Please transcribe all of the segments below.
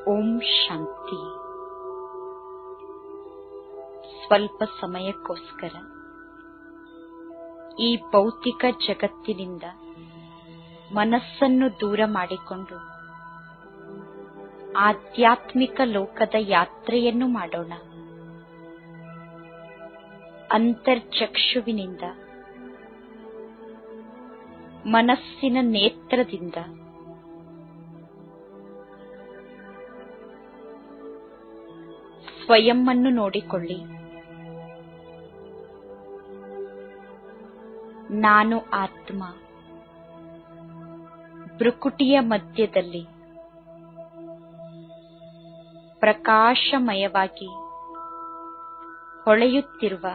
ಓಂ ಶಾಂತಿ. ಸ್ವಲ್ಪ ಸಮಯಕ್ಕೋಸ್ಕರ ಈ ಭೌತಿಕ ಜಗತ್ತಿನಿಂದ ಮನಸ್ಸನ್ನು ದೂರ ಮಾಡಿಕೊಂಡು ಆಧ್ಯಾತ್ಮಿಕ ಲೋಕದ ಯಾತ್ರೆಯನ್ನು ಮಾಡೋಣ. ಅಂತರ್ಚಕ್ಷುವಿನಿಂದ, ಮನಸ್ಸಿನ ನೇತ್ರದಿಂದ ಸ್ವಯಂವನ್ನು ನೋಡಿಕೊಳ್ಳಿ. ನಾನು ಆತ್ಮ ಭ್ರುಕುಟಿಯ ಮಧ್ಯದಲ್ಲಿ ಪ್ರಕಾಶಮಯವಾಗಿ ಹೊಳೆಯುತ್ತಿರುವ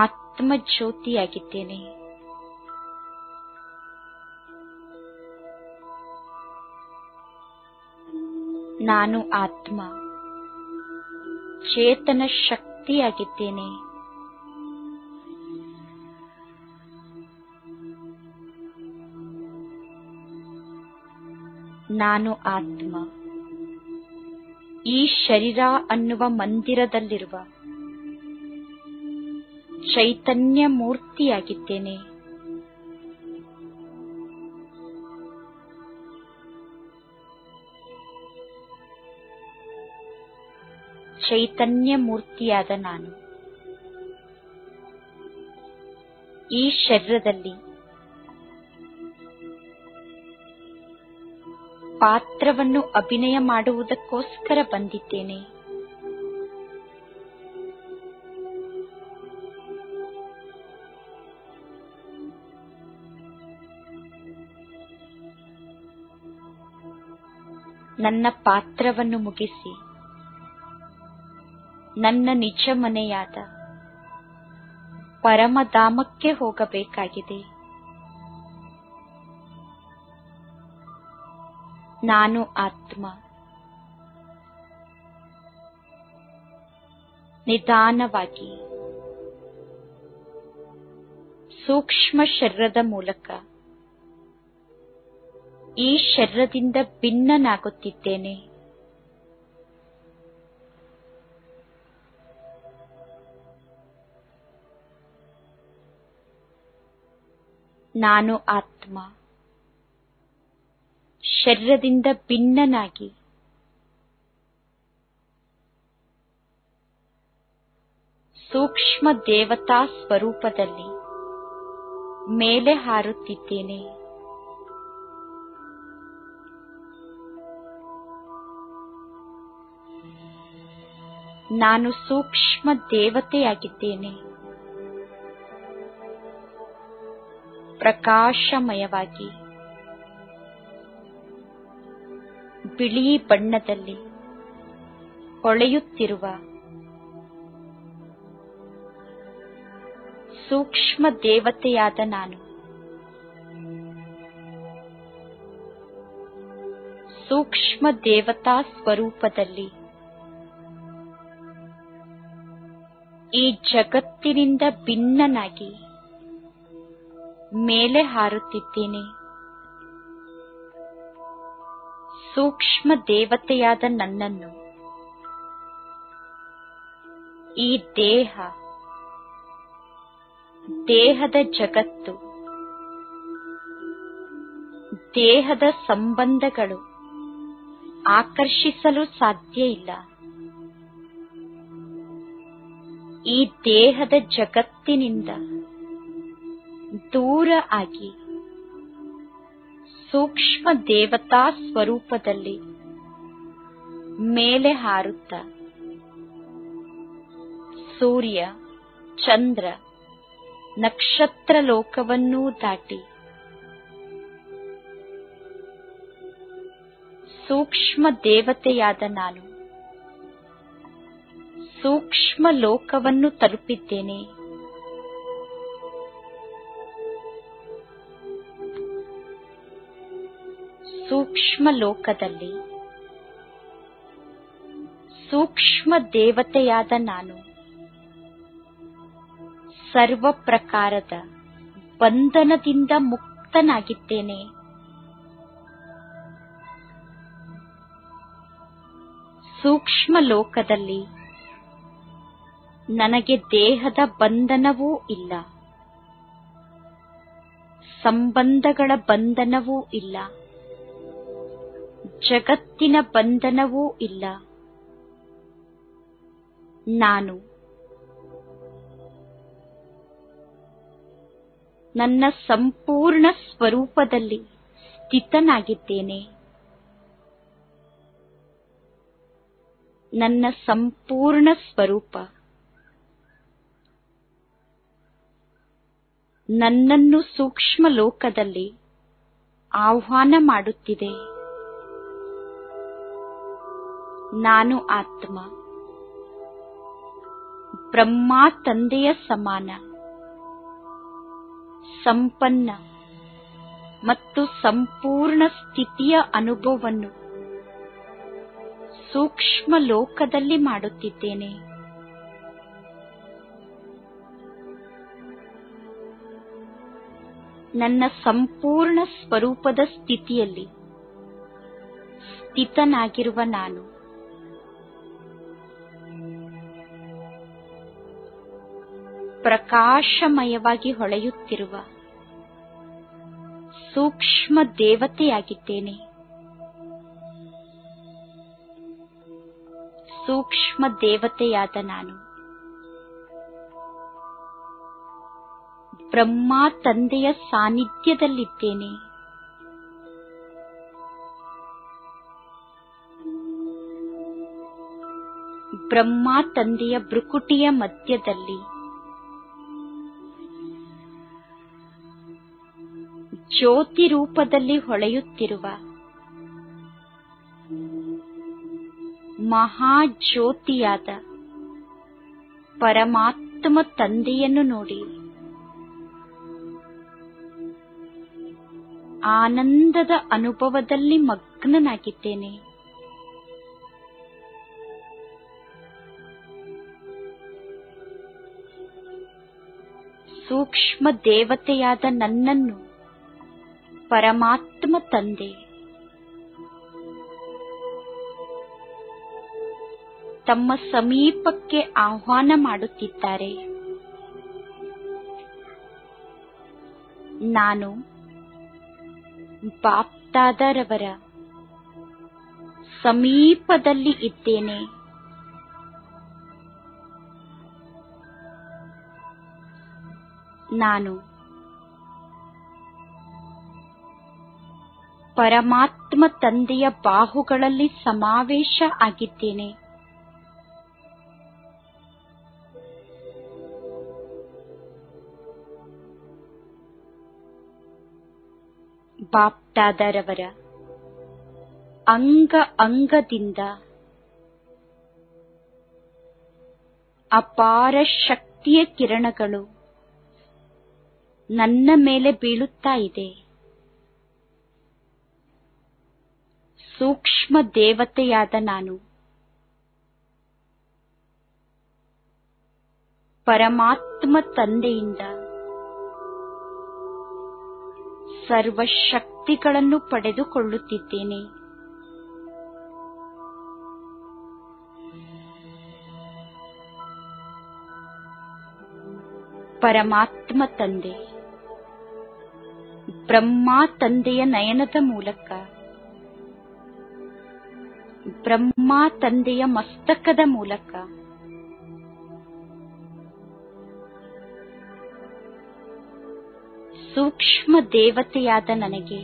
ಆತ್ಮಜ್ಯೋತಿಯಾಗಿದ್ದೇನೆ. ನಾನು ಆತ್ಮ ಚೇತನ ಶಕ್ತಿಯಾಗಿದ್ದೇನೆ. ನಾನು ಆತ್ಮ ಈ ಶರೀರ ಅನ್ನುವ ಮಂದಿರದಲ್ಲಿರುವ ಚೈತನ್ಯ ಮೂರ್ತಿಯಾಗಿದ್ದೇನೆ. ಚೈತನ್ಯ ಮೂರ್ತಿಯಾದ ನಾನು ಈ ಶರೀರದಲ್ಲಿ ಪಾತ್ರವನ್ನು ಅಭಿನಯ ಮಾಡುವುದಕ್ಕೋಸ್ಕರ ಬಂದಿದ್ದೇನೆ. ನನ್ನ ಪಾತ್ರವನ್ನು ಮುಗಿಸಿ ನನ್ನ ನಿಜ ಮನೆಯಾದ ಪರಮಧಾಮಕ್ಕೆ ಹೋಗಬೇಕಾಗಿದೆ. ನಾನು ಆತ್ಮ ನಿಧಾನವಾಗಿ ಸೂಕ್ಷ್ಮ ಶರೀರದ ಮೂಲಕ ಈ ಶರೀರದಿಂದ ಭಿನ್ನನಾಗುತ್ತಿದ್ದೇನೆ. ನಾನು ಆತ್ಮ ಶರೀರದಿಂದ ಭಿನ್ನನಾಗಿ ಸೂಕ್ಷ್ಮ ದೇವತಾ ಸ್ವರೂಪದಲ್ಲಿ ಮೇಲೆ ಹಾರುತ್ತಿದ್ದೇನೆ. ನಾನು ಸೂಕ್ಷ್ಮ ದೇವತೆಯಾಗಿದ್ದೇನೆ. ಪ್ರಕಾಶಮಯವಾಗಿ ಬಿಳಿ ಬಣ್ಣದಲ್ಲಿ ಹೊಳೆಯುತ್ತಿರುವ ಸೂಕ್ಷ್ಮ ದೇವತೆಯಾದ ನಾನು ಸೂಕ್ಷ್ಮ ದೇವತಾ ಸ್ವರೂಪದಲ್ಲಿ ಈ ಜಗತ್ತಿನಿಂದ ಭಿನ್ನನಾಗಿ ಮೇಲೆ ಹಾರುತ್ತಿದ್ದೇನೆ. ಸೂಕ್ಷ್ಮ ದೇವತೆಯಾದ ನನ್ನನ್ನು ಈ ದೇಹದ ಜಗತ್ತು, ದೇಹದ ಸಂಬಂಧಗಳು ಆಕರ್ಷಿಸಲು ಸಾಧ್ಯ ಇಲ್ಲ. ಈ ದೇಹದ ಜಗತ್ತಿನಿಂದ ದೂರ ಆಗಿ ಸೂಕ್ಷ್ಮ ದೇವತಾ ಸ್ವರೂಪದಲ್ಲಿ ಮೇಲೆ ಹಾರುತ್ತ ಸೂರ್ಯ, ಚಂದ್ರ, ನಕ್ಷತ್ರ ಲೋಕವನ್ನೂ ದಾಟಿ ಸೂಕ್ಷ್ಮ ದೇವತೆಯಾದ ನಾನು ಸೂಕ್ಷ್ಮ ಲೋಕವನ್ನು ತಲುಪಿದ್ದೇನೆ. ಸೂಕ್ಷ್ಮ ಲೋಕದಲ್ಲಿ ಸೂಕ್ಷ್ಮ ದೇವತೆಯಾದ ನಾನು ಸರ್ವ ಪ್ರಕಾರದ ಬಂಧನದಿಂದ ಮುಕ್ತನಾಗಿದ್ದೇನೆ. ಸೂಕ್ಷ್ಮ ಲೋಕದಲ್ಲಿ ನನಗೆ ದೇಹದ ಬಂಧನವೂ ಇಲ್ಲ, ಸಂಬಂಧಗಳ ಬಂಧನವೂ ಇಲ್ಲ, ಜಗತ್ತಿನ ಬಂಧನವೂ ಇಲ್ಲ. ನಾನು ನನ್ನ ಸಂಪೂರ್ಣ ಸ್ವರೂಪದಲ್ಲಿ ಸ್ಥಿತನಾಗಿದ್ದೇನೆ. ನನ್ನ ಸಂಪೂರ್ಣ ಸ್ವರೂಪ ನನ್ನನ್ನು ಸೂಕ್ಷ್ಮ ಲೋಕದಲ್ಲಿ ಆಹ್ವಾನ ಮಾಡುತ್ತಿದೆ. ನಾನು ಆತ್ಮ, ಬ್ರಹ್ಮ ತಂದೆಯ ಸಮಾನ, ಸಂಪನ್ನ ಮತ್ತು ಸಂಪೂರ್ಣ ಸ್ಥಿತಿಯ ಅನುಭವವನ್ನು ಸೂಕ್ಷ್ಮ ಲೋಕದಲ್ಲಿ ಮಾಡುತ್ತಿದ್ದೇನೆ. ನನ್ನ ಸಂಪೂರ್ಣ ಸ್ವರೂಪದ ಸ್ಥಿತಿಯಲ್ಲಿ ಸ್ಥಿತನಾಗಿರುವ ನಾನು ಪ್ರಕಾಶಮಯವಾಗಿ ಹೊಳೆಯುತ್ತಿರುವ ಸೂಕ್ಷ್ಮ ದೇವತೆಯಾಗಿದ್ದೇನೆ. ಸೂಕ್ಷ್ಮ ದೇವತೆಯಾದ ನಾನು ಬ್ರಹ್ಮ ತಂದೆಯ ಸಾನ್ನಿಧ್ಯದಲ್ಲಿದ್ದೇನೆ. ಬ್ರಹ್ಮ ತಂದೆಯ ಭ್ರುಕುಟಿಯ ಮಧ್ಯದಲ್ಲಿ ಜ್ಯೋತಿ ರೂಪದಲ್ಲಿ ಹೊಳೆಯುತ್ತಿರುವ ಮಹಾಜ್ಯೋತಿಯಾದ ಪರಮಾತ್ಮ ತಂದೆಯನ್ನು ನೋಡಿ ಆನಂದದ ಅನುಭವದಲ್ಲಿ ಮಗ್ನನಾಗಿದ್ದೇನೆ. ಸೂಕ್ಷ್ಮ ದೇವತೆಯಾದ ನನ್ನನ್ನು ಪರಮಾತ್ಮ ತಂದೆ ತಮ್ಮ ಸಮೀಪಕ್ಕೆ ಆಹ್ವಾನ ಮಾಡುತ್ತಿದ್ದಾರೆ. ನಾನು ಬಾಪ್ದಾದರವರ ಸಮೀಪದಲ್ಲಿ ಇದ್ದೇನೆ. ನಾನು ಪರಮಾತ್ಮ ತಂದೆಯ ಬಾಹುಗಳಲ್ಲಿ ಸಮಾವೇಶ ಆಗಿದ್ದೇನೆ. ಬಾಪ್ದಾದರವರ ಅಂಗ ಅಂಗದಿಂದ ಅಪಾರ ಶಕ್ತಿಯ ಕಿರಣಗಳು ನನ್ನ ಮೇಲೆ ಬೀಳುತ್ತಾ ಇದೆ. ಸೂಕ್ಷ್ಮ ದೇವತೆಯಾದ ನಾನು ಪರಮಾತ್ಮ ತಂದೆಯಿಂದ ಸರ್ವಶಕ್ತಿಗಳನ್ನು ಪಡೆದುಕೊಳ್ಳುತ್ತಿದ್ದೇನೆ. ಪರಮಾತ್ಮ ತಂದೆ ಬ್ರಹ್ಮ ತಂದೆಯ ನಯನದ ಮೂಲಕ ಬ್ರಹ್ಮ ತಂದೆಯ ಮಸ್ತಕದ ಮೂಲಕ ಸೂಕ್ಷ್ಮ ದೇವತೆಯಾದ ನನಗೆ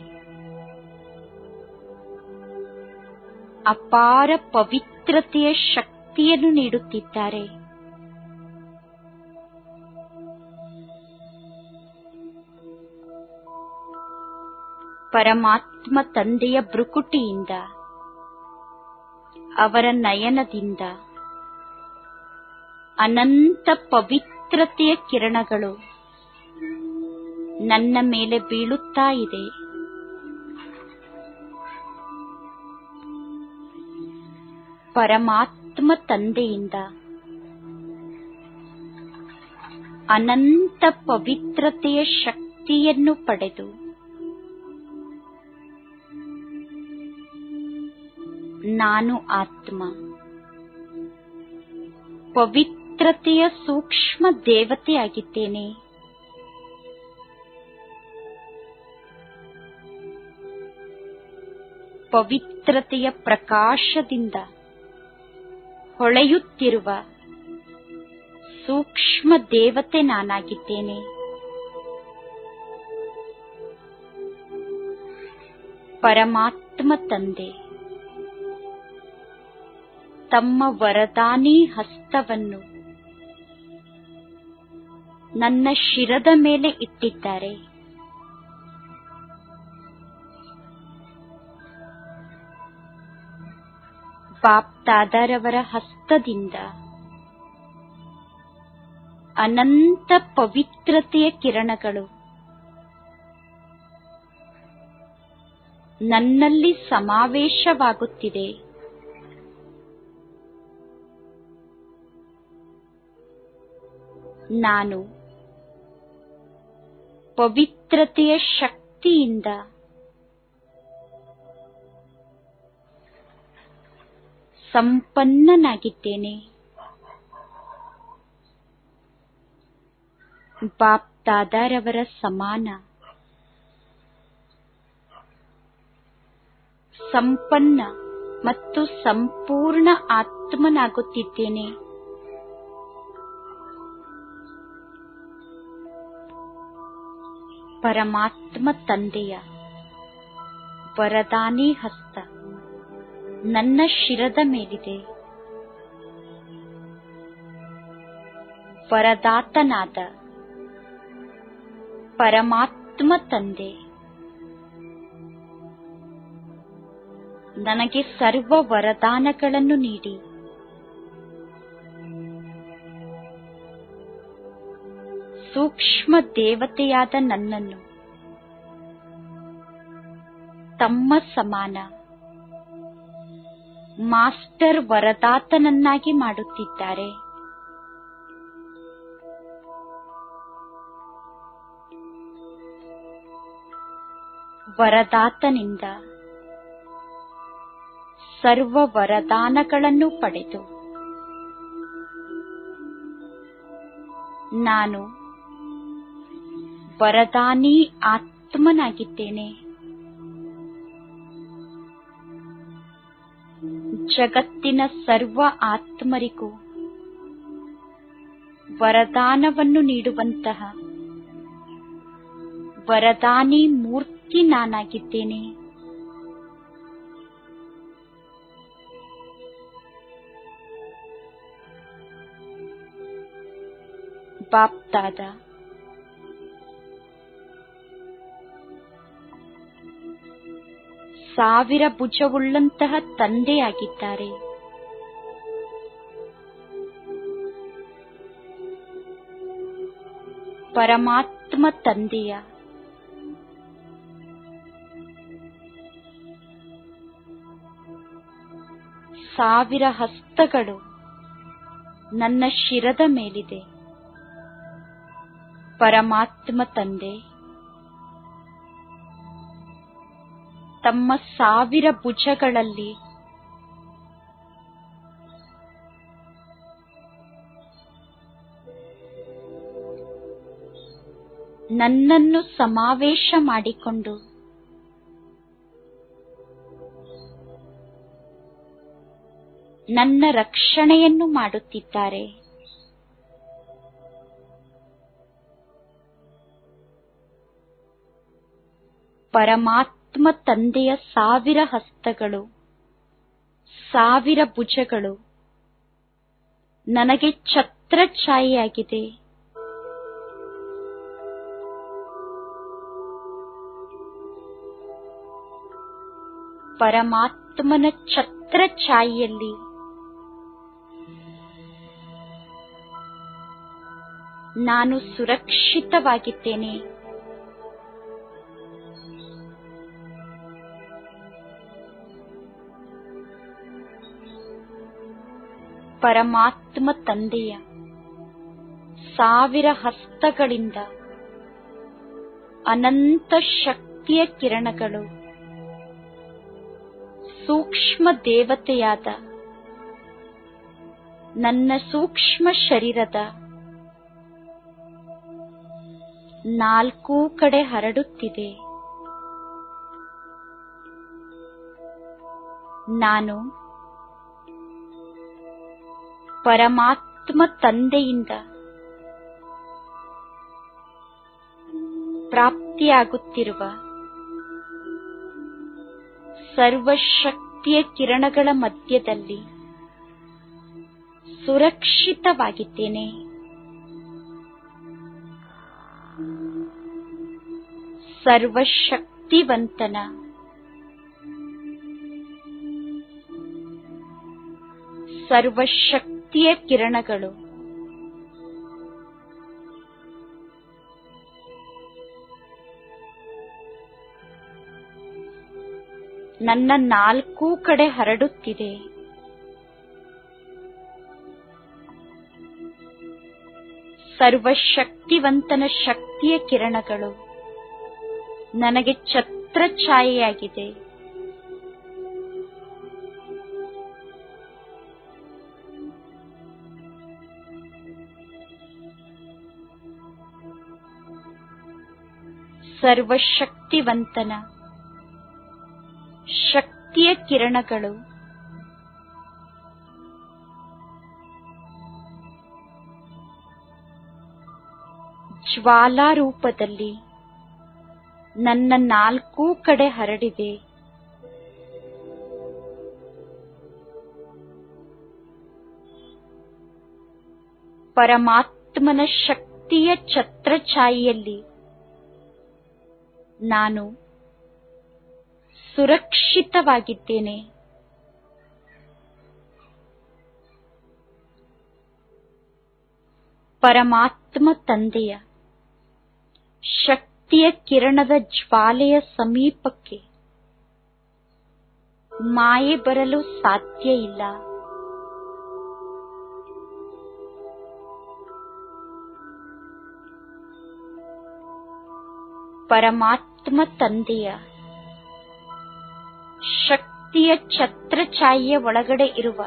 ಅಪಾರ ಪವಿತ್ರತೆಯ ಶಕ್ತಿಯನ್ನು ನೀಡುತ್ತಿದ್ದಾರೆ. ಪರಮಾತ್ಮ ತಂದೆಯ ಭ್ರುಕುಟಿಯಿಂದ ಅವರ ನಯನದಿಂದ ಅನಂತ ಪವಿತ್ರತೆಯ ಕಿರಣಗಳು ನನ್ನ ಮೇಲೆ ಬೀಳುತ್ತಾ ಇದೆ. ಪರಮಾತ್ಮ ತಂದೆಯಿಂದ ಅನಂತ ಪವಿತ್ರತೆಯ ಶಕ್ತಿಯನ್ನು ಪಡೆದು ನಾನು ಆತ್ಮ, ಪವಿತ್ರತೆಯ ಸೂಕ್ಷ್ಮ ದೇವತೆಯಾಗಿದ್ದೇನೆ. ಪವಿತ್ರತೆಯ ಪ್ರಕಾಶದಿಂದ ಹೊಳೆಯುತ್ತಿರುವ ಸೂಕ್ಷ್ಮ ದೇವತೆ ನಾನಾಗಿದ್ದೇನೆ. ಪರಮಾತ್ಮ ತಂದೆ ತಮ್ಮ ವರದಾನಿ ಹಸ್ತವನ್ನು ನನ್ನ ಶಿರದ ಮೇಲೆ ಇಟ್ಟಿದ್ದಾರೆ. ಬಾಪ್ದಾದರವರ ಹಸ್ತದಿಂದ ಅನಂತ ಪವಿತ್ರತೆಯ ಕಿರಣಗಳು ನನ್ನಲ್ಲಿ ಸಮಾವೇಶವಾಗುತ್ತಿದೆ. ನಾನು ಪವಿತ್ರತೆಯ ಶಕ್ತಿಯಿಂದ ಸಂಪನ್ನನಾಗಿದ್ದೇನೆ. ಬಾಪ್ದಾದರವರ ಸಮಾನ ಸಂಪನ್ನ ಮತ್ತು ಸಂಪೂರ್ಣ ಆತ್ಮನಾಗುತ್ತಿದ್ದೇನೆ. ಪರಮಾತ್ಮ ತಂದೆಯ ವರದಾನಿ ಹಸ್ತ ನನ್ನ ಶಿರದ ಮೇಲಿದೆ. ವರದಾತನಾದ ಪರಮಾತ್ಮ ತಂದೆ ನನಗೆ ಸರ್ವ ವರದಾನಗಳನ್ನು ನೀಡಿ ಸೂಕ್ಷ್ಮ ದೇವತೆಯಾದ ನನ್ನನ್ನು ತಮ್ಮ ಸಮಾನ ಮಾಸ್ಟರ್ ವರದಾತನನ್ನಾಗಿ ಮಾಡುತ್ತಿದ್ದಾರೆ. ವರದಾತನಿಂದ ಸರ್ವ ವರದಾನಗಳನ್ನು ಪಡೆದು ನಾನು ವರದಾನಿ ಆತ್ಮನಾಗಿದ್ದೇನೆ. ಜಗತ್ತಿನ ಸರ್ವ ಆತ್ಮರಿಗೂ ವರದಾನವನ್ನು ನೀಡುವಂತಹ ವರದಾನಿ ಮೂರ್ತಿ ನಾನಾಗಿದ್ದೇನೆ. ಬಾಪ್ದಾದ ಸಾವಿರ ಭುಜವುಳ್ಳಂತಹ ತಂದೆಯಾಗಿದ್ದಾರೆ. ಪರಮಾತ್ಮ ತಂದೆಯ ಸಾವಿರ ಹಸ್ತಗಳು ನನ್ನ ಶಿರದ ಮೇಲಿದೆ. ಪರಮಾತ್ಮ ತಂದೆ ತಮ್ಮ ಸಾವಿರ ಭುಜಗಳಲ್ಲಿ ನನ್ನನ್ನು ಸಮಾವೇಶ ಮಾಡಿಕೊಂಡು ನನ್ನ ರಕ್ಷಣೆಯನ್ನು ಮಾಡುತ್ತಿದ್ದಾರೆ. ಪರಮಾತ್ಮ ತಂದೆಯ ಸಾವಿರ ಹಸ್ತಗಳು ಸಾವಿರ ಭುಜಗಳು ನನಗೆ ಛತ್ರಛಾಯೆಯಾಗಿದೆ. ಪರಮಾತ್ಮನ ಛತ್ರಛಾಯೆಯಲ್ಲಿ ನಾನು ಸುರಕ್ಷಿತವಾಗಿದ್ದೇನೆ. ಪರಮಾತ್ಮ ತಂದೆಯ ಸಾವಿರ ಹಸ್ತಗಳಿಂದ ಅನಂತ ಶಕ್ತಿಯ ಕಿರಣಗಳು ಸೂಕ್ಷ್ಮ ದೇವತೆಯಾದ ನನ್ನ ಸೂಕ್ಷ್ಮ ಶರೀರದ 4 ಕಡೆ ಹರಡುತ್ತಿದೆ. ನಾನು ಪರಮಾತ್ಮ ತಂದೆಯಿಂದ ಪ್ರಾಪ್ತಿಯಾಗುತ್ತಿರುವ ಸರ್ವಶಕ್ತಿಯ ಕಿರಣಗಳ ಮಧ್ಯದಲ್ಲಿ ಸುರಕ್ಷಿತವಾಗಿದ್ದೇನೆ. ಸರ್ವಶಕ್ತಿವಂತನ ಸರ್ವಶಕ್ತಿಯ ಕಿರಣಗಳು ನನ್ನ 4 ಕಡೆ ಹರಡುತ್ತಿದೆ. ಸರ್ವಶಕ್ತಿವಂತನ ಶಕ್ತಿಯ ಕಿರಣಗಳು ನನಗೆ ಛತ್ರಛಾಯೆಯಾಗಿದೆ. ಸರ್ವಶಕ್ತಿವಂತನ ಶಕ್ತಿಯ ಕಿರಣಗಳು ಜ್ವಾಲಾ ರೂಪದಲ್ಲಿ ನನ್ನ 4 ಕಡೆ ಹರಡಿದೆ. ಪರಮಾತ್ಮನ ಶಕ್ತಿಯ ಛತ್ರಛಾಯೆಯಲ್ಲಿ ನಾನು ಸುರಕ್ಷಿತವಾಗಿದ್ದೇನೆ. ಪರಮಾತ್ಮ ತಂದೆಯ ಶಕ್ತಿಯ ಕಿರಣದ ಜ್ವಾಲೆಯ ಸಮೀಪಕ್ಕೆ ಮಾಯೆ ಬರಲು ಸಾಧ್ಯ ಇಲ್ಲ. ಪರಮಾತ್ಮ ತಂದೆಯ ಶಕ್ತಿಯ ಛತ್ರಛಾಯೆಯ ಒಳಗಡೆ ಇರುವ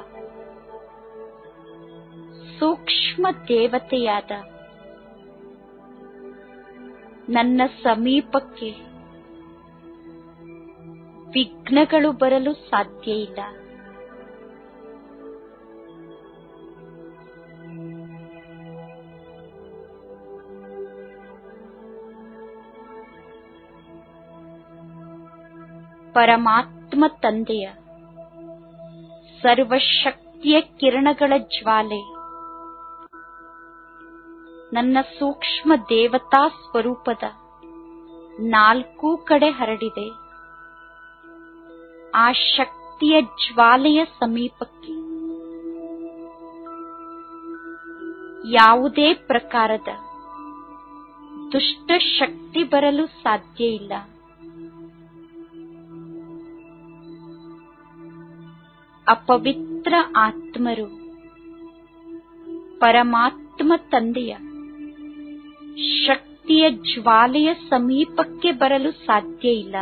ಸೂಕ್ಷ್ಮ ದೇವತೆಯಾದ ನನ್ನ ಸಮೀಪಕ್ಕೆ ವಿಘ್ನಗಳು ಬರಲು ಸಾಧ್ಯ ಇಲ್ಲ. ಪರಮಾತ್ಮ ತಂದೆಯ ಸರ್ವಶಕ್ತಿಯ ಕಿರಣಗಳ ಜ್ವಾಲೆ ನನ್ನ ಸೂಕ್ಷ್ಮ ದೇವತಾ ಸ್ವರೂಪದ 4 ಕಡೆ ಹರಡಿದೆ. ಆ ಶಕ್ತಿಯ ಜ್ವಾಲೆಯ ಸಮೀಪಕ್ಕೆ ಯಾವುದೇ ಪ್ರಕಾರದ ದುಷ್ಟ ಶಕ್ತಿ ಬರಲು ಸಾಧ್ಯ ಇಲ್ಲ. ಅಪವಿತ್ರ ಆತ್ಮರು ಪರಮಾತ್ಮ ತಂದೆಯ ಶಕ್ತಿಯ ಜ್ವಾಲೆಯ ಸಮೀಪಕ್ಕೆ ಬರಲು ಸಾಧ್ಯ ಇಲ್ಲ.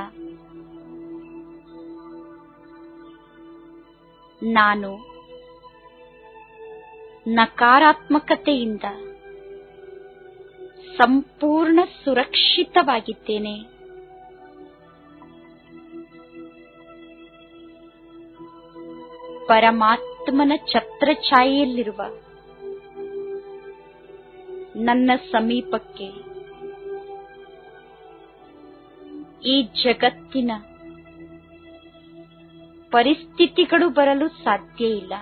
ನಾನು ನಕಾರಾತ್ಮಕತೆಯಿಂದ ಸಂಪೂರ್ಣ ಸುರಕ್ಷಿತವಾಗಿದ್ದೇನೆ. ಪರಮಾತ್ಮನ ಛತ್ರಛಾಯೆಯಲ್ಲಿರುವ ನನ್ನ ಸಮೀಪಕ್ಕೆ ಈ ಜಗತ್ತಿನ ಪರಿಸ್ಥಿತಿಗಳು ಬರಲು ಸಾಧ್ಯ ಇಲ್ಲ.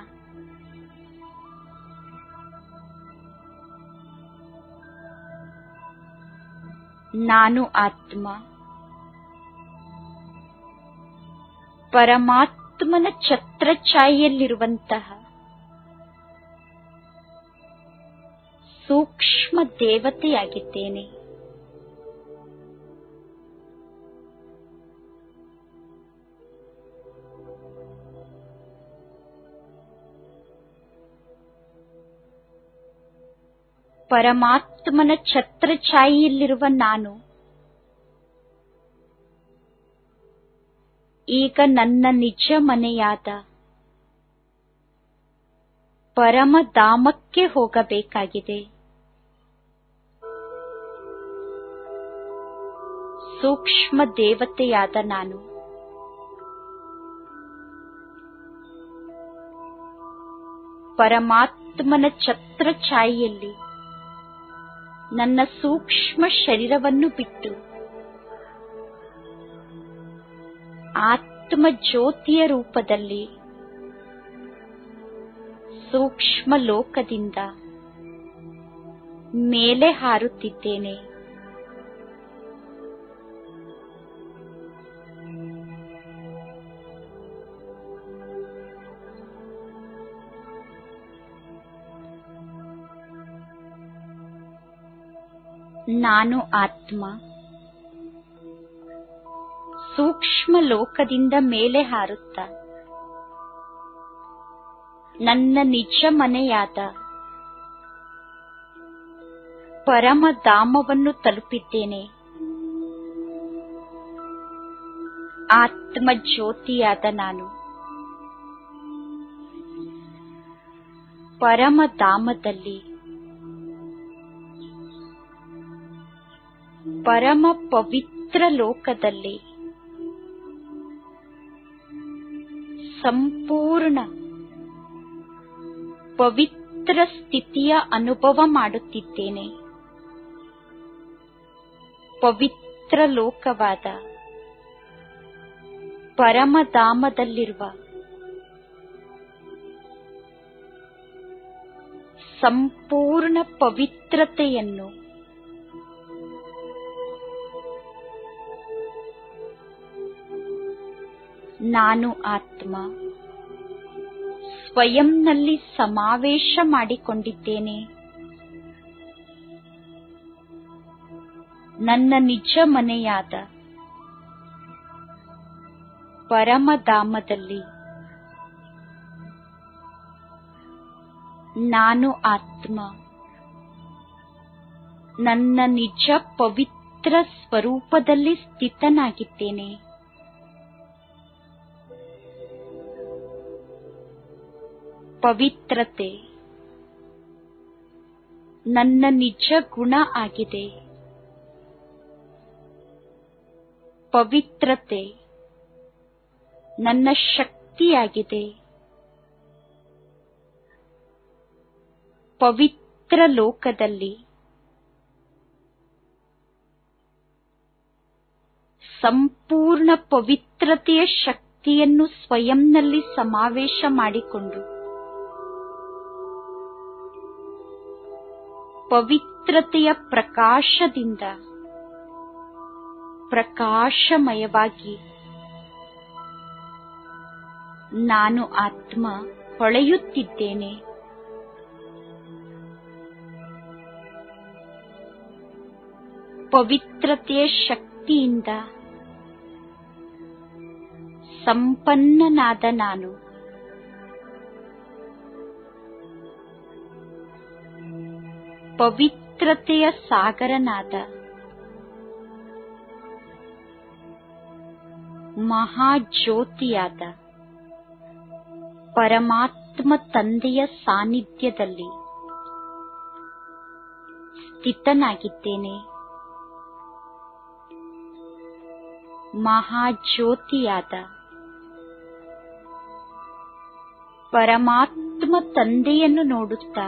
ನಾನು ಆತ್ಮ ಪರಮಾತ್ಮನ ಛತ್ರಛಾಯೆಯಲ್ಲಿರುವಂತಹ ಸೂಕ್ಷ್ಮ ದೇವತೆಯಾಗಿದ್ದೇನೆ. ಪರಮಾತ್ಮನ ಛತ್ರಛಾಯೆಯಲ್ಲಿರುವ ನಾನು ಈಗ ನನ್ನ ನಿಜ ಮನೆಯಾದ ಪರಮಧಾಮಕ್ಕೆ ಹೋಗಬೇಕಾಗಿದೆ. ಸೂಕ್ಷ್ಮ ದೇವತೆಯಾದ ನಾನು ಪರಮಾತ್ಮನ ಛತ್ರಛಾಯೆಯಲ್ಲಿ ನನ್ನ ಸೂಕ್ಷ್ಮ ಶರೀರವನ್ನು ಬಿಟ್ಟು ಆತ್ಮ ಜ್ಯೋತಿಯ ರೂಪದಲ್ಲಿ ಸೂಕ್ಷ್ಮ ಲೋಕದಿಂದ ಮೇಲೆ ಹಾರುತ್ತಿದ್ದೇನೆ. ನಾನು ಆತ್ಮ ಸೂಕ್ಷ್ಮ ಲೋಕದಿಂದ ಮೇಲೆ ಹಾರುತ್ತ ನನ್ನ ನಿಜ ಮನೆಯಾದ ಪರಮಧಾಮವನ್ನು ತಲುಪಿದ್ದೇನೆ. ಆತ್ಮ ಜ್ಯೋತಿಯಾದ ನಾನು ಪರಮಧಾಮದಲ್ಲಿ ಪರಮ ಪವಿತ್ರ ಲೋಕದಲ್ಲಿ ಸಂಪೂರ್ಣ ಪವಿತ್ರ ಸ್ಥಿತಿಯ ಅನುಭವ ಮಾಡುತ್ತಿದ್ದೇನೆ. ಪವಿತ್ರ ಲೋಕವಾದ ಪರಮಧಾಮದಲ್ಲಿರುವ ಸಂಪೂರ್ಣ ಪವಿತ್ರತೆಯನ್ನು ನಾನು ಆತ್ಮ ಸ್ವಯಂನಲ್ಲಿ ಸಮಾವೇಶ ಮಾಡಿಕೊಂಡಿದ್ದೇನೆ. ನನ್ನ ನಿಜ ಮನೆಯಾದ ಪರಮಧಾಮದಲ್ಲಿ ನಾನು ಆತ್ಮ ನನ್ನ ನಿಜ ಪವಿತ್ರ ಸ್ವರೂಪದಲ್ಲಿ ಸ್ಥಿತನಾಗಿದ್ದೇನೆ. ಪವಿತ್ರತೆ ನನ್ನ ನಿಜ ಗುಣ ಆಗಿದೆ. ಪವಿತ್ರತೆ ನನ್ನ ಶಕ್ತಿಯಾಗಿದೆ. ಪವಿತ್ರ ಲೋಕದಲ್ಲಿ ಸಂಪೂರ್ಣ ಪವಿತ್ರತೆಯ ಶಕ್ತಿಯನ್ನು ಸ್ವಯಂನಲ್ಲಿ ಸಮಾವೇಶ ಮಾಡಿಕೊಂಡು ಪವಿತ್ರತೆಯ ಪ್ರಕಾಶದಿಂದ ಪ್ರಕಾಶಮಯವಾಗಿ ನಾನು ಆತ್ಮ ಹೊಳೆಯುತ್ತಿದ್ದೇನೆ. ಪವಿತ್ರತೆಯ ಶಕ್ತಿಯಿಂದ ಸಂಪನ್ನನಾದ ನಾನು ಪವಿತ್ರತೆಯ ಸಾಗರನಾದ ಮಹಾಜ್ಯೋತಿಯಾದ ಪರಮಾತ್ಮ ತಂದೆಯ ಸಾನ್ನಿಧ್ಯದಲ್ಲಿ ಸ್ಥಿತನಾಗಿದ್ದೇನೆ. ಮಹಾಜ್ಯೋತಿಯಾದ ಪರಮಾತ್ಮ ತಂದೆಯನ್ನು ನೋಡುತ್ತಾ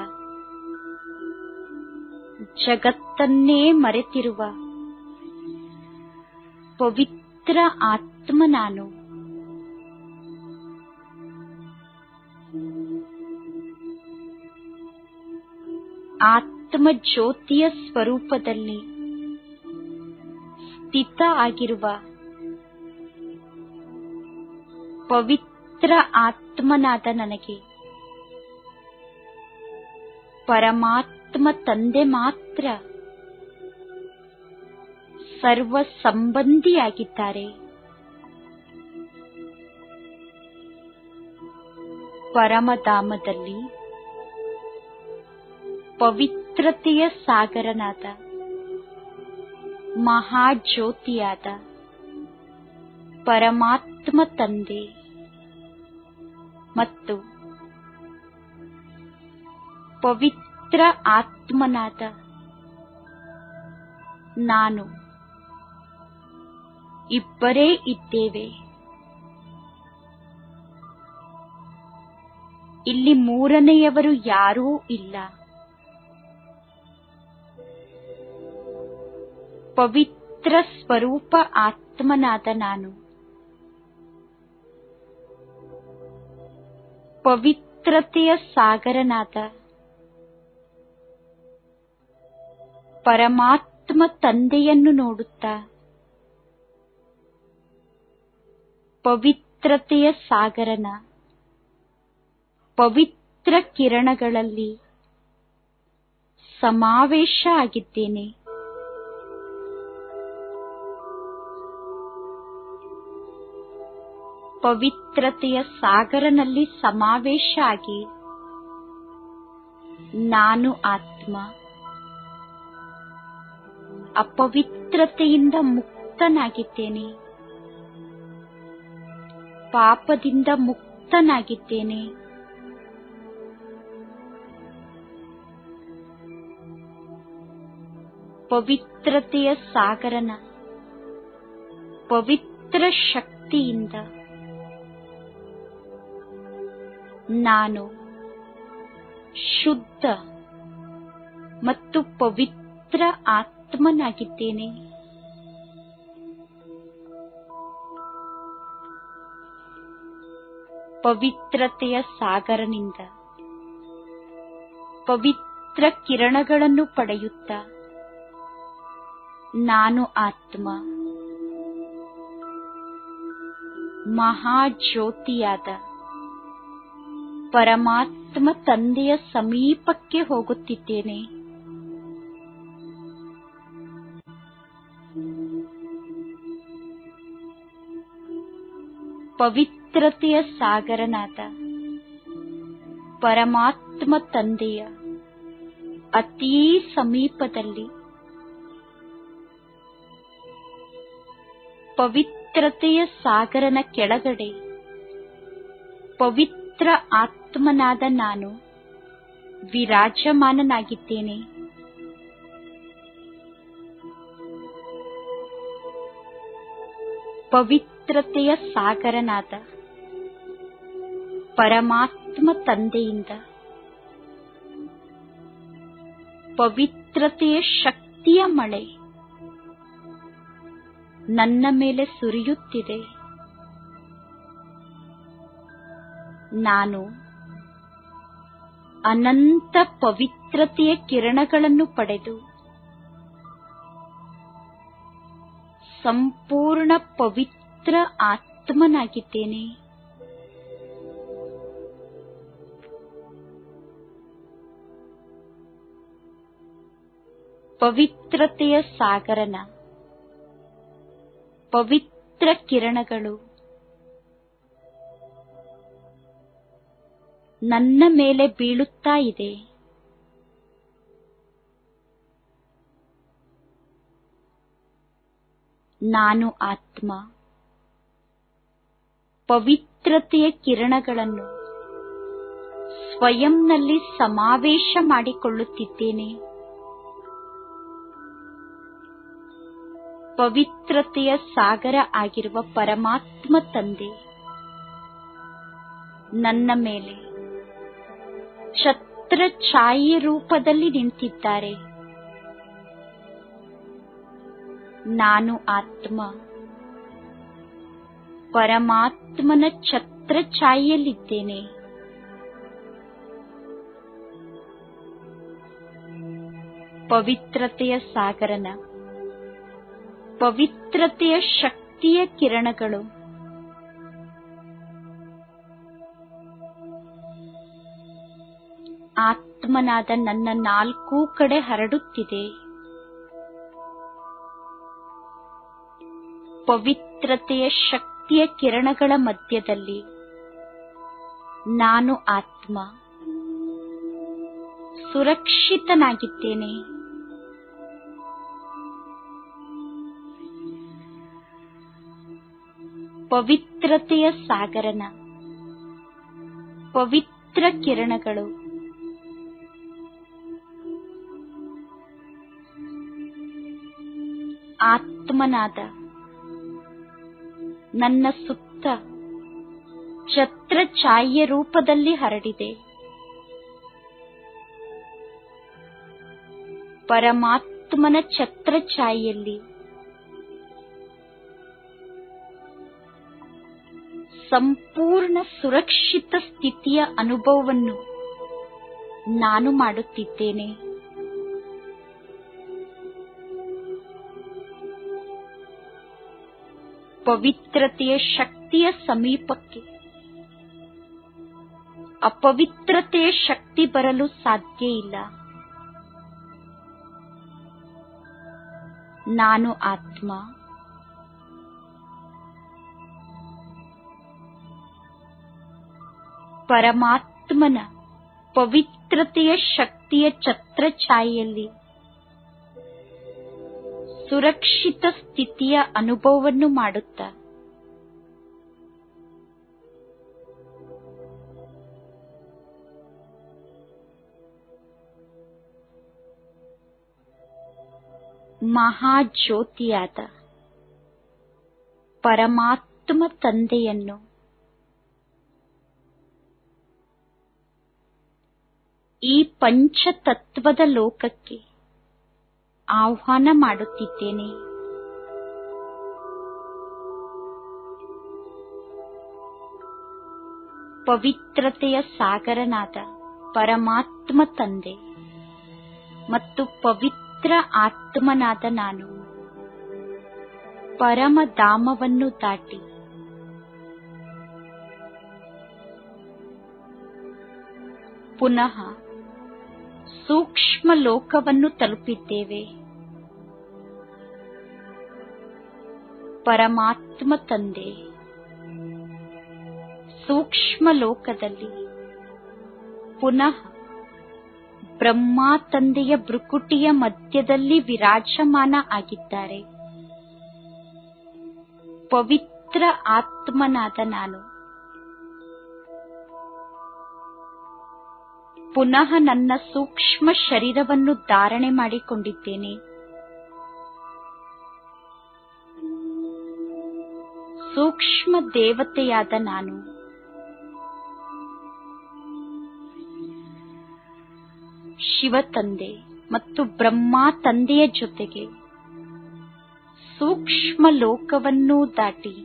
ಜಗತ್ತನ್ನೇ ಮರೆತಿರುವ ಪವಿತ್ರ ಆತ್ಮ ನಾನು. ಆತ್ಮ ಜ್ಯೋತಿಯ ಸ್ವರೂಪದಲ್ಲಿ ಸ್ಥಿತ ಆಗಿರುವ ಪವಿತ್ರ ಆತ್ಮನಾದ ನನಗೆ ಪರಮಾತ್ಮ ತಂದೆ ಮಾತ್ರ ಸರ್ವ ಸಂಬಂಧಿಯಾಗಿದ್ದಾರೆ. ಪರಮಧಾಮದಲ್ಲಿ ಪವಿತ್ರತೆಯ ಸಾಗರನಾದ ಮಹಾಜ್ಯೋತಿಯಾದ ಪರಮಾತ್ಮ ತಂದೆ ಮತ್ತು ಪವಿತ್ರ ಆತ್ಮನಾದ ನಾನು ಇಬ್ಬರೇ ಇದ್ದೇವೆ. ಇಲ್ಲಿ ಮೂರನೆಯವರು ಯಾರೂ ಇಲ್ಲ. ಪವಿತ್ರ ಸ್ವರೂಪ ಆತ್ಮನಾದ ನಾನು ಪವಿತ್ರತೆಯ ಸಾಗರನಾದ ಪರಮಾತ್ಮ ತಂದೆಯನ್ನು ನೋಡುತ್ತಾ ಪವಿತ್ರತೆಯ ಸಾಗರನ ಪವಿತ್ರ ಕಿರಣಗಳಲ್ಲಿ ಸಮಾವೇಶ ಆಗಿದ್ದೇನೆ. ಪವಿತ್ರತೆಯ ಸಾಗರನಲ್ಲಿ ಸಮಾವೇಶ ಆಗಿ ನಾನು ಆತ್ಮ ಅಪವಿತ್ರತೆಯಿಂದ ಮುಕ್ತನಾಗಿದ್ದೇನೆ, ಪಾಪದಿಂದ ಮುಕ್ತನಾಗಿದ್ದೇನೆ. ಪವಿತ್ರತೆಯ ಸಾಗರನ ಪವಿತ್ರ ಶಕ್ತಿಯಿಂದ ನಾನು ಶುದ್ಧ ಮತ್ತು ಪವಿತ್ರ ಆತ್ಮನಾಗಿದ್ದೇನೆ. ಪವಿತ್ರತೆಯ ಸಾಗರನಿಂದ ಪವಿತ್ರ ಕಿರಣಗಳನ್ನು ಪಡೆಯುತ್ತಾ ನಾನು ಆತ್ಮ ಮಹಾಜ್ಯೋತಿಯಾದ ಪರಮಾತ್ಮ ತಂದೆಯ ಸಮೀಪಕ್ಕೆ ಹೋಗುತ್ತಿದ್ದೇನೆ. ಪವಿತ್ರತೆಯ ಸಾಗರನಾದ ಪರಮಾತ್ಮ ತಂದೆಯ ಅತೀ ಸಮೀಪದಲ್ಲಿ ಪವಿತ್ರತೆಯ ಸಾಗರನ ಕೆಳಗಡೆ ಪವಿತ್ರ ಆತ್ಮನಾದ ನಾನು ವಿರಾಜಮಾನನಾಗಿದ್ದೇನೆ. ಪವಿತ್ರತೆಯ ಸಾಗರನಾದ ಪರಮಾತ್ಮ ತಂದೆಯಿಂದ ಪವಿತ್ರತೆಯ ಶಕ್ತಿಯ ಮಳೆ ನನ್ನ ಮೇಲೆ ಸುರಿಯುತ್ತಿದೆ. ನಾನು ಅನಂತ ಪವಿತ್ರತೆಯ ಕಿರಣಗಳನ್ನು ಪಡೆದು ಸಂಪೂರ್ಣ ಪವಿತ್ರ ಆತ್ಮನಾಗಿದ್ದೇನೆ. ಪವಿತ್ರತೆಯ ಸಾಗರನ ಪವಿತ್ರ ಕಿರಣಗಳು ನನ್ನ ಮೇಲೆ ಬೀಳುತ್ತಾ ಇದೆ. ನಾನು ಆತ್ಮ ಪವಿತ್ರತೆಯ ಕಿರಣಗಳನ್ನು ಸ್ವಯಂನಲ್ಲಿ ಸಮಾವೇಶ ಮಾಡಿಕೊಳ್ಳುತ್ತಿದ್ದೇನೆ. ಪವಿತ್ರತೆಯ ಸಾಗರ ಆಗಿರುವ ಪರಮಾತ್ಮ ತಂದೆ ನನ್ನ ಮೇಲೆ ಛತ್ರ ಛಾಯೆ ರೂಪದಲ್ಲಿ ನಿಂತಿದ್ದಾರೆ. ನಾನು ಆತ್ಮ ಪರಮಾತ್ಮನ ಛತ್ರ ಛಾಯೆಯಲ್ಲಿದ್ದೇನೆ. ಪವಿತ್ರತೆಯ ಸಾಗರನ ಪವಿತ್ರತೆಯ ಶಕ್ತಿಯ ಕಿರಣಗಳು ಆತ್ಮನಾದ ನನ್ನ ನಾಲ್ಕೂ ಕಡೆ ಹರಡುತ್ತಿದೆ. ಪವಿತ್ರತೆಯ ಶಕ್ತಿಯ ಕಿರಣಗಳ ಮಧ್ಯದಲ್ಲಿ ನಾನು ಆತ್ಮ ಸುರಕ್ಷಿತನಾಗಿದ್ದೇನೆ. ಪವಿತ್ರತೆಯ ಸಾಗರನ ಪವಿತ್ರ ಕಿರಣಗಳು ಆತ್ಮನಾದ ನನ್ನ ಸುತ್ತ ಛತ್ರ ಛಾಯೆಯ ರೂಪದಲ್ಲಿ ಹರಡಿದೆ. ಪರಮಾತ್ಮನ ಛತ್ರ ಛಾಯೆಯಲ್ಲಿ ಸಂಪೂರ್ಣ ಸುರಕ್ಷಿತ ಸ್ಥಿತಿಯ ಅನುಭವವನ್ನು ನಾನು ಮಾಡುತ್ತಿದ್ದೇನೆ. ಪವಿತ್ರತೆಯ ಶಕ್ತಿಯ ಸಮೀಪಕ್ಕೆ ಅಪವಿತ್ರತೆಯ ಶಕ್ತಿ ಬರಲು ಸಾಧ್ಯ ಇಲ್ಲ. ನಾನು ಆತ್ಮ, ಪರಮಾತ್ಮನ ಪವಿತ್ರತೆಯ ಶಕ್ತಿಯ ಛತ್ರ ಛಾಯೆಯಲ್ಲಿ ಸುರಕ್ಷಿತ ಸ್ಥಿತಿಯ ಅನುಭವವನ್ನು ಮಾಡುತ್ತಾ ಮಹಾಜ್ಯೋತಿಯಾದ ಪರಮಾತ್ಮ ತಂದೆಯನ್ನು ಈ ಪಂಚತತ್ವದ ಲೋಕಕ್ಕೆ ಆಹ್ವಾನ ಮಾಡುತ್ತಿದ್ದೇನೆ. ಪವಿತ್ರತೆಯ ಸಾಗರನಾದ ಪರಮಾತ್ಮ ತಂದೆ ಮತ್ತು ಪವಿತ್ರ ಆತ್ಮನಾದ ನಾನು ಪರಮಧಾಮವನ್ನು ದಾಟಿ ಪುನಃ ಸೂಕ್ಷ್ಮ ಲೋಕವನ್ನು ತಲುಪಿದ್ದೇವೆ. ಪರಮಾತ್ಮ ತಂದೆ ಸೂಕ್ಷ್ಮ ಲೋಕದಲ್ಲಿ ಪುನಃ ಬ್ರಹ್ಮ ತಂದೆಯ ಭ್ರುಕುಟಿಯ ಮಧ್ಯದಲ್ಲಿ ವಿರಾಜಮಾನ ಆಗಿದ್ದಾರೆ. ಪವಿತ್ರ ಆತ್ಮನಾದ ನಾನು ಪುನಃ ನನ್ನ ಸೂಕ್ಷ್ಮ ಶರೀರವನ್ನು ಧಾರಣೆ ಮಾಡಿಕೊಂಡಿದ್ದೇನೆ. ಸೂಕ್ಷ್ಮ ದೇವತೆಯಾದ ನಾನು ಶಿವ ತಂದೆ ಮತ್ತು ಬ್ರಹ್ಮ ತಂದೆಯ ಜೊತೆಗೆ ಸೂಕ್ಷ್ಮ ಲೋಕವನ್ನೂ ದಾಟಿ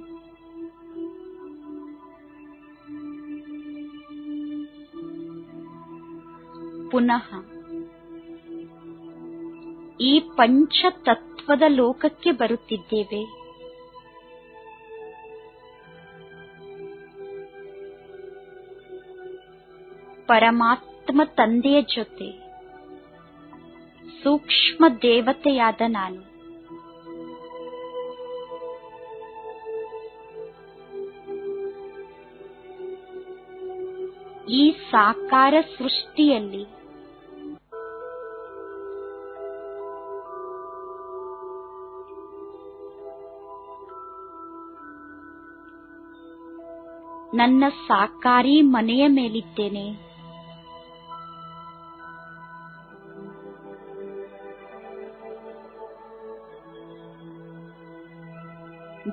ಪುನಃ ಈ ಪಂಚತತ್ವದ ಲೋಕಕ್ಕೆ ಬರುತ್ತಿದ್ದೇವೆ. ಪರಮಾತ್ಮ ತಂದೆಯ ಜೊತೆ ಸೂಕ್ಷ್ಮ ದೇವತೆಯಾದ ನಾನು ಈ ಸಾಕಾರ ಸೃಷ್ಟಿಯಲ್ಲಿ ನನ್ನ ಸಾಕಾರಿ ಮನೆಯ ಮೇಲಿದ್ದೇನೆ.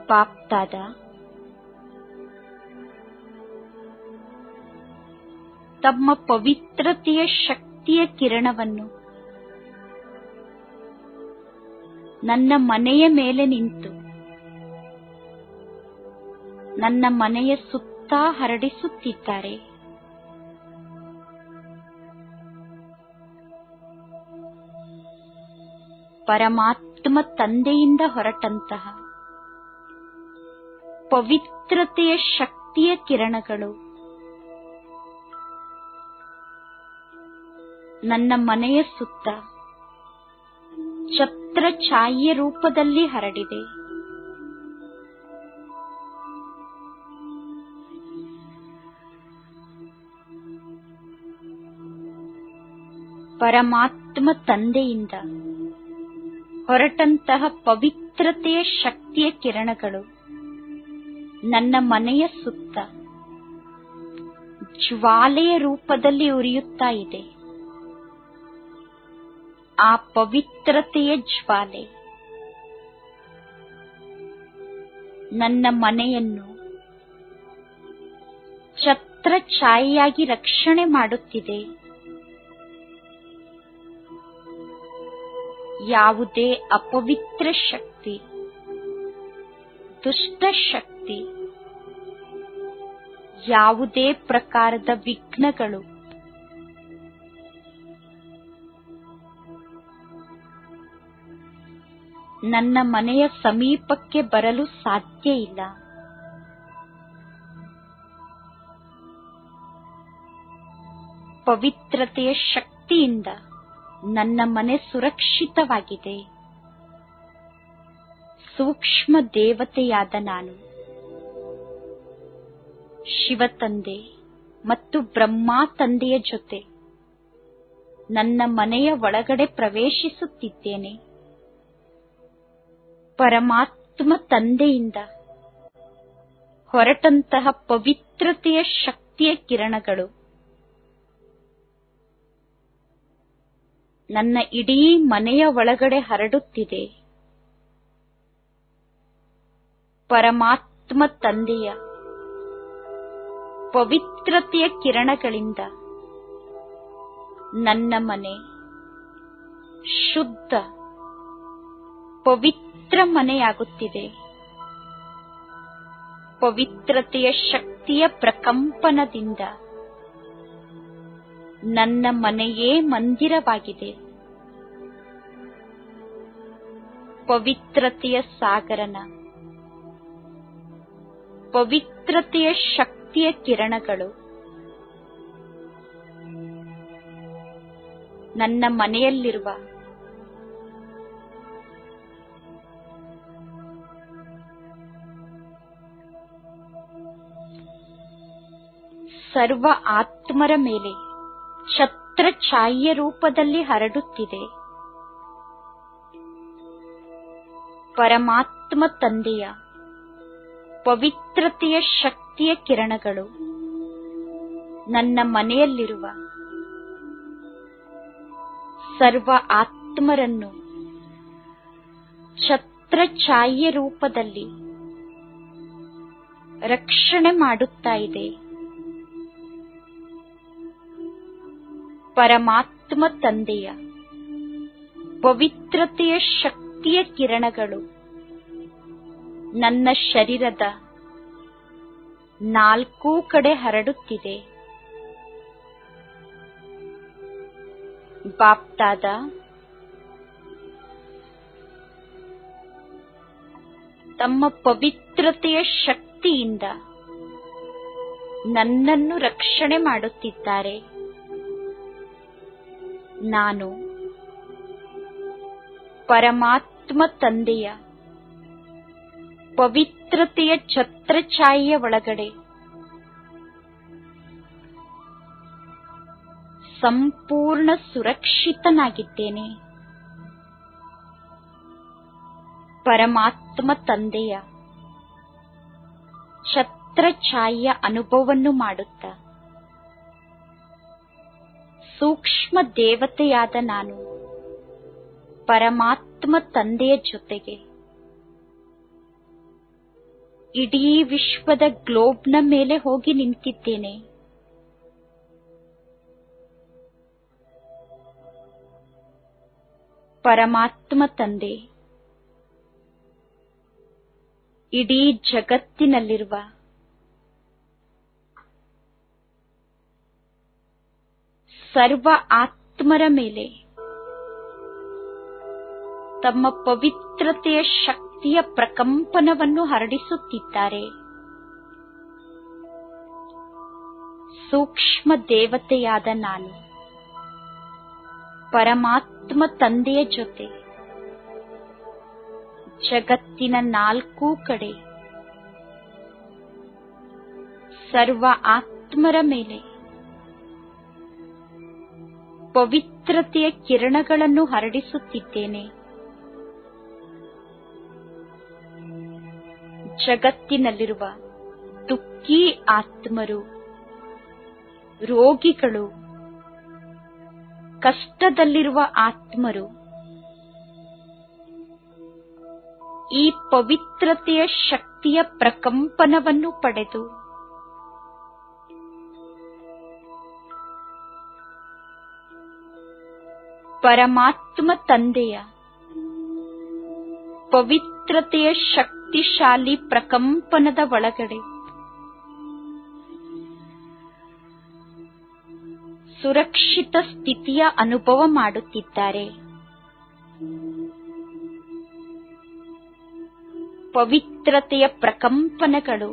ಬಾಪ್ದಾದ ತಮ್ಮ ಪವಿತ್ರತೆಯ ಶಕ್ತಿಯ ಕಿರಣವನ್ನು ನನ್ನ ಮನೆಯ ಮೇಲೆ ನಿಂತು ನನ್ನ ಮನೆಯ ಸುತ್ತ ಹರಡಿಸುತ್ತಿದ್ದಾರೆ. ಪರಮಾತ್ಮ ತಂದೆಯಿಂದ ಹೊರಟಂತಹ ಪವಿತ್ರತೆಯ ಶಕ್ತಿಯ ಕಿರಣಗಳು ನನ್ನ ಮನೆಯ ಸುತ್ತ ಛತ್ರ ಛಾಯೆಯ ರೂಪದಲ್ಲಿ ಹರಡಿದೆ. ಪರಮಾತ್ಮ ತಂದೆಯಿಂದ ಹೊರಟಂತಹ ಪವಿತ್ರತೆಯ ಶಕ್ತಿಯ ಕಿರಣಗಳು ನನ್ನ ಮನೆಯ ಸುತ್ತ ಜ್ವಾಲೆಯ ರೂಪದಲ್ಲಿ ಉರಿಯುತ್ತಾ ಇದೆ. ಆ ಪವಿತ್ರತೆಯ ಜ್ವಾಲೆ ನನ್ನ ಮನೆಯನ್ನು ಛತ್ರ ಛಾಯೆಯಾಗಿ ರಕ್ಷಣೆ ಮಾಡುತ್ತಿದೆ. ಯಾವುದೇ ಅಪವಿತ್ರ ಶಕ್ತಿ, ದುಷ್ಟ ಶಕ್ತಿ, ಯಾವುದೇ ಪ್ರಕಾರದ ವಿಘ್ನಗಳು ನನ್ನ ಮನೆಯ ಸಮೀಪಕ್ಕೆ ಬರಲು ಸಾಧ್ಯ ಇಲ್ಲ. ಪವಿತ್ರತೆಯ ಶಕ್ತಿಯಿಂದ ನನ್ನ ಮನೆ ಸುರಕ್ಷಿತವಾಗಿದೆ. ಸೂಕ್ಷ್ಮ ದೇವತೆಯಾದ ನಾನು ಶಿವ ತಂದೆ ಮತ್ತು ಬ್ರಹ್ಮ ತಂದೆಯ ಜೊತೆ ನನ್ನ ಮನೆಯ ಒಳಗಡೆ ಪ್ರವೇಶಿಸುತ್ತಿದ್ದೇನೆ. ಪರಮಾತ್ಮ ತಂದೆಯಿಂದ ಹೊರಟಂತಹ ಪವಿತ್ರತೆಯ ಶಕ್ತಿಯ ಕಿರಣಗಳು ನನ್ನ ಇಡೀ ಮನೆಯ ಒಳಗಡೆ ಹರಡುತ್ತಿದೆ. ಪರಮಾತ್ಮ ತಂದೆಯ ಪವಿತ್ರತೆಯ ಕಿರಣಗಳಿಂದ ನನ್ನ ಮನೆ ಶುದ್ಧ ಪವಿತ್ರ ಮನೆಯಾಗುತ್ತಿದೆ. ಪವಿತ್ರತೆಯ ಶಕ್ತಿಯ ಪ್ರಕಂಪನದಿಂದ ನನ್ನ ಮನೆಯೇ ಮಂದಿರವಾಗಿದೆ. ಪವಿತ್ರತೆಯ ಸಾಗರನ ಪವಿತ್ರತೆಯ ಶಕ್ತಿಯ ಕಿರಣಗಳು ನನ್ನ ಮನೆಯಲ್ಲಿರುವ ಸರ್ವ ಆತ್ಮರ ಮೇಲೆ ಛತ್ರ ಛಾಯೆಯ ರೂಪದಲ್ಲಿ ಹರಡುತ್ತಿದೆ. ಪರಮಾತ್ಮ ತಂದೆಯ ಪವಿತ್ರತೆಯ ಶಕ್ತಿಯ ಕಿರಣಗಳು ನನ್ನ ಮನೆಯಲ್ಲಿರುವ ಸರ್ವ ಆತ್ಮರನ್ನು ಛತ್ರ ಛಾಯೆಯ ರೂಪದಲ್ಲಿ ರಕ್ಷಣೆ ಮಾಡುತ್ತಾ ಇದೆ. ಪರಮಾತ್ಮ ತಂದೆಯ ಪವಿತ್ರತೆಯ ಶಕ್ತಿಯ ಕಿರಣಗಳು ನನ್ನ ಶರೀರದ ನಾಲ್ಕೂ ಕಡೆ ಹರಡುತ್ತಿದೆ. ಬಾಪ್ದಾದ ತಮ್ಮ ಪವಿತ್ರತೆಯ ಶಕ್ತಿಯಿಂದ ನನ್ನನ್ನು ರಕ್ಷಣೆ ಮಾಡುತ್ತಿದ್ದಾರೆ. ನಾನು ಪರಮಾತ್ಮ ತಂದೆಯ ಪವಿತ್ರತೆಯ ಛತ್ರಛಾಯೆಯ ಒಳಗಡೆ ಸಂಪೂರ್ಣ ಸುರಕ್ಷಿತನಾಗಿದ್ದೇನೆ. ಪರಮಾತ್ಮ ತಂದೆಯ ಛತ್ರಛಾಯೆಯ ಅನುಭವವನ್ನು ಮಾಡುತ್ತಾ ಸೂಕ್ಷ್ಮ ದೇವತೆಯಾದ ನಾನು ಪರಮಾತ್ಮ ತಂದೆಯ ಜೊತೆಗೆ ಇಡೀ ವಿಶ್ವದ ಗ್ಲೋಬ್ನ ಮೇಲೆ ಹೋಗಿ ನಿಂತಿದ್ದೇನೆ. ಪರಮಾತ್ಮ ತಂದೆ ಇಡೀ ಜಗತ್ತಿನಲ್ಲಿರುವ ಸರ್ವ ಆತ್ಮರ ಮೇಲೆ ತಮ್ಮ ಪವಿತ್ರತೆಯ ಶಕ್ತಿಯ ಪ್ರಕಂಪನವನ್ನು ಹರಡಿಸುತ್ತಿದ್ದಾರೆ. ಸೂಕ್ಷ್ಮ ದೇವತೆಯಾದ ನಾನು ಪರಮಾತ್ಮ ತಂದೆಯ ಜೊತೆ ಜಗತ್ತಿನ ನಾಲ್ಕೂ ಕಡೆ ಸರ್ವ ಆತ್ಮರ ಮೇಲೆ ಪವಿತ್ರತೆಯ ಕಿರಣಗಳನ್ನು ಹರಡಿಸುತ್ತಿದ್ದೇನೆ. ಜಗತ್ತಿನಲ್ಲಿರುವ ದುಃಖಿ ಆತ್ಮರು, ರೋಗಿಗಳು, ಕಷ್ಟದಲ್ಲಿರುವ ಆತ್ಮರು ಈ ಪವಿತ್ರತೆಯ ಶಕ್ತಿ ಶಕ್ತಿಯ ಪ್ರಕಂಪನವನ್ನು ಪಡೆದು ಪರಮಾತ್ಮ ತಂದೆಯ ಪವಿತ್ರತೆಯ ಶಕ್ತಿಶಾಲಿ ಪ್ರಕಂಪನದ ಒಳಗಡೆ ಸುರಕ್ಷಿತ ಸ್ಥಿತಿಯ ಅನುಭವ ಮಾಡುತ್ತಿದ್ದಾರೆ. ಪವಿತ್ರತೆಯ ಪ್ರಕಂಪನಗಳು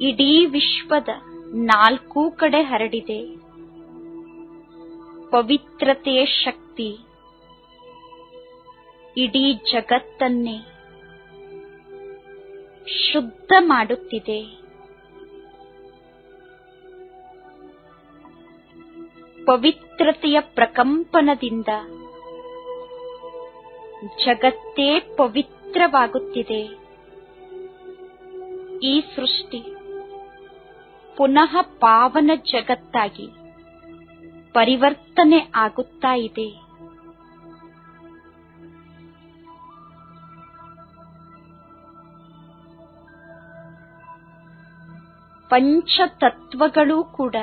ಇಡೀ ವಿಶ್ವದ 4 ಕಡೆ ಹರಡಿದೆ. ಪವಿತ್ರತೆಯ ಶಕ್ತಿ ಇಡೀ ಜಗತ್ತನ್ನೇ ಶುದ್ಧ ಮಾಡುತ್ತಿದೆ. ಪವಿತ್ರತೆಯ ಪ್ರಕಂಪನದಿಂದ ಜಗತ್ತೇ ಪವಿತ್ರವಾಗುತ್ತಿದೆ. ಈ ಸೃಷ್ಟಿ ಪುನಃ ಪಾವನ ಜಗತ್ತಾಗಿ ಪರಿವರ್ತನೆ ಆಗುತ್ತಾ ಇದೆ. ಪಂಚತತ್ವಗಳೂ ಕೂಡ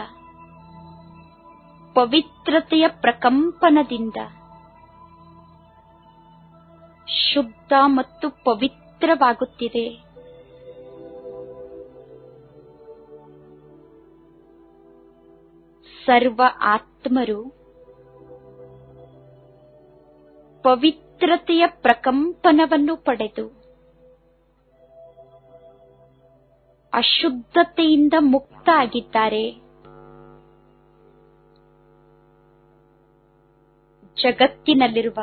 ಪವಿತ್ರತೆಯ ಪ್ರಕಂಪನದಿಂದ ಶುದ್ಧ ಮತ್ತು ಪವಿತ್ರವಾಗುತ್ತಿದೆ. ಸರ್ವ ಆತ್ಮರು ಪವಿತ್ರತೆಯ ಪ್ರಕಂಪನವನ್ನು ಪಡೆದು ಅಶುದ್ಧತೆಯಿಂದ ಮುಕ್ತ ಆಗಿದ್ದಾರೆ. ಜಗತ್ತಿನಲ್ಲಿರುವ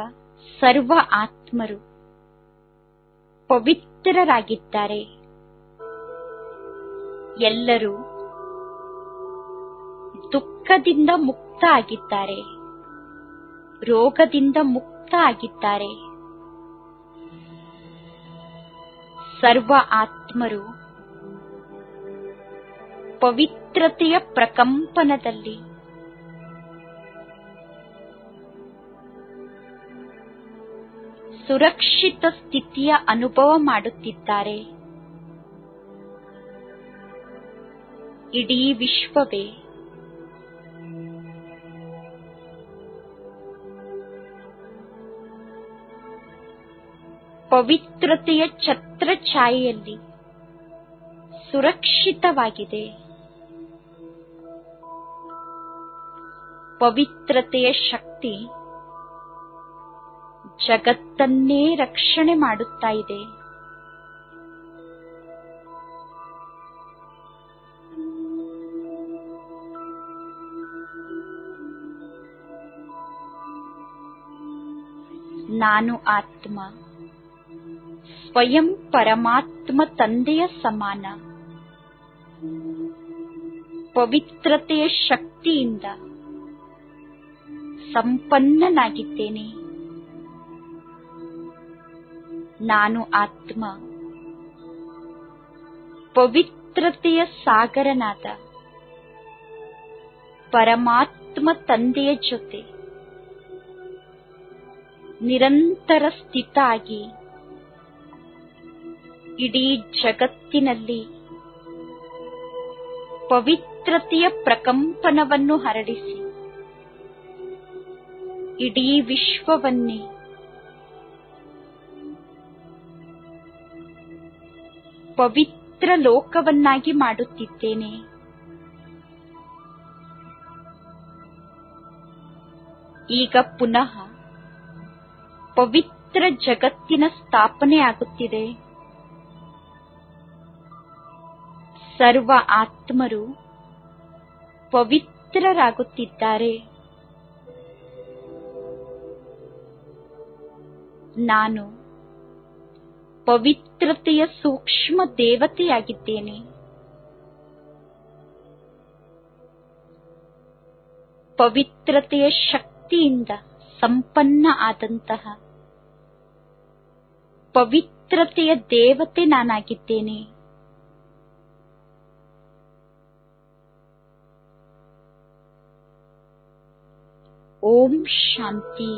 ಸರ್ವ ಆತ್ಮರು ಪವಿತ್ರರಾಗಿದ್ದಾರೆ. ಎಲ್ಲರೂ ದುಃಖದಿಂದ ಮುಕ್ತ ಆಗಿದ್ದಾರೆ, ರೋಗದಿಂದ ಮುಕ್ತ ಆಗಿದ್ದಾರೆ. ಸರ್ವ ಆತ್ಮರು ಪವಿತ್ರತೆಯ ಪ್ರಕಂಪನದಲ್ಲಿ ಸುರಕ್ಷಿತ ಸ್ಥಿತಿಯ ಅನುಭವ ಮಾಡುತ್ತಿದ್ದಾರೆ. ಇಡೀ ವಿಶ್ವವೇ ಪವಿತ್ರತೆಯ ಛತ್ರಛಾಯೆಯಲ್ಲಿ ಸುರಕ್ಷಿತವಾಗಿದೆ. ಪವಿತ್ರತೆಯ ಶಕ್ತಿ ಜಗತ್ತನ್ನೇ ರಕ್ಷಣೆ ಮಾಡುತ್ತಾ ಇದೆ. ನಾನು ಆತ್ಮ ಸ್ವಯಂ ಪರಮಾತ್ಮ ತಂದೆಯ ಸಮಾನ. ಪವಿತ್ರತೆಯ ಶಕ್ತಿಯಿಂದ ಸಂಪನ್ನನಾಗಿದ್ದೇನೆ. ನಾನು ಆತ್ಮ ಪವಿತ್ರತೆಯ ಸಾಗರನಾದ ಪರಮಾತ್ಮ ತಂದೆಯ ಜೊತೆ ನಿರಂತರ ಸ್ಥಿತ ಆಗಿ ಇಡೀ ಜಗತ್ತಿನಲ್ಲಿ ಪವಿತ್ರತೆಯ ಪ್ರಕಂಪನವನ್ನು ಹರಡಿಸಿ ಇಡೀ ವಿಶ್ವವನ್ನೇ ಪವಿತ್ರ ಲೋಕವನ್ನಾಗಿ ಮಾಡುತ್ತಿದ್ದೇನೆ. ಈಗ ಪುನಃ ಪವಿತ್ರ ಜಗತ್ತಿನ ಸ್ಥಾಪನೆ ಆಗುತ್ತಿದೆ. ಸರ್ವ ಆತ್ಮರು ಪವಿತ್ರರಾಗುತ್ತಿದ್ದಾರೆ. ನಾನು ಪವಿತ್ರತೆಯ ಸೂಕ್ಷ್ಮ ದೇವತೆಯಾಗಿದ್ದೇನೆ. ಪವಿತ್ರತೆಯ ಶಕ್ತಿಯಿಂದ ಸಂಪನ್ನ ಆದಂತಹ ಪವಿತ್ರತೆಯ ದೇವತೆ ನಾನಾಗಿದ್ದೇನೆ. ಓಂ ಶಾಂತಿ.